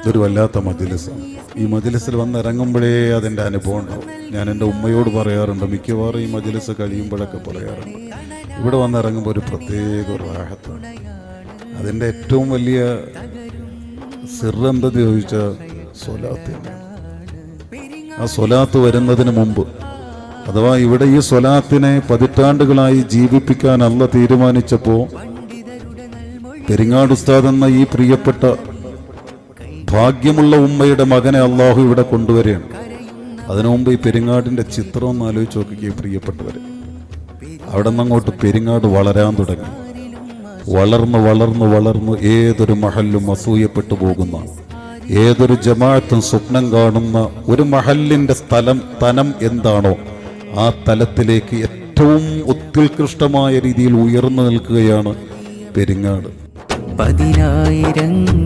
ഇതൊരു വല്ലാത്ത മജ്‌ലിസാണ്. ഈ മജ്‌ലിസിൽ വന്നിറങ്ങുമ്പോഴേ അതിൻ്റെ അനുഭവം ഉണ്ടാവും. ഞാൻ എൻ്റെ ഉമ്മയോട് പറയാറുണ്ട്, മിക്കവാറും ഈ മജ്‌ലിസ് കഴിയുമ്പോഴൊക്കെ പറയാറുണ്ട്, ഇവിടെ വന്നിറങ്ങുമ്പോൾ ഒരു പ്രത്യേക ഒരു റാഹത്താണ്. അതിൻ്റെ ഏറ്റവും വലിയ സിർ എന്തെന്ന് ചോദിച്ചാൽ സ്വലാത്ത്. ആ സ്വലാത്ത് വരുന്നതിന് മുമ്പ്, അഥവാ ഇവിടെ ഈ സ്വലാത്തിനെ പതിറ്റാണ്ടുകളായി ജീവിപ്പിക്കാൻ അള്ളാഹ് തീരുമാനിച്ചപ്പോൾ പെരിങ്ങാട് ഉസ്താദ് എന്ന ഈ പ്രിയപ്പെട്ട ഭാഗ്യമുള്ള ഉമ്മയുടെ മകനെ അള്ളാഹു ഇവിടെ കൊണ്ടുവരികയാണ്. അതിനു മുമ്പ് ഈ പെരിങ്ങാടിൻ്റെ ചിത്രം ഒന്ന് ആലോചിച്ച് നോക്കിക്കുക പ്രിയപ്പെട്ടവർ. അവിടെ നിന്നങ്ങോട്ട് പെരിങ്ങാട് വളരാൻ തുടങ്ങി. വളർന്ന് വളർന്ന് വളർന്ന് ഏതൊരു മഹല്ലും അസൂയപ്പെട്ടു പോകുന്ന, ഏതൊരു ജമാഅത്തും സ്വപ്നം കാണുന്ന ഒരു മഹല്ലിൻ്റെ തലം എന്താണോ ആ തലത്തിലേക്ക് ഏറ്റവും അത്യുത്കൃഷ്ടമായ രീതിയിൽ ഉയർന്നു നിൽക്കുകയാണ് പെരിങ്ങാട്. 10,000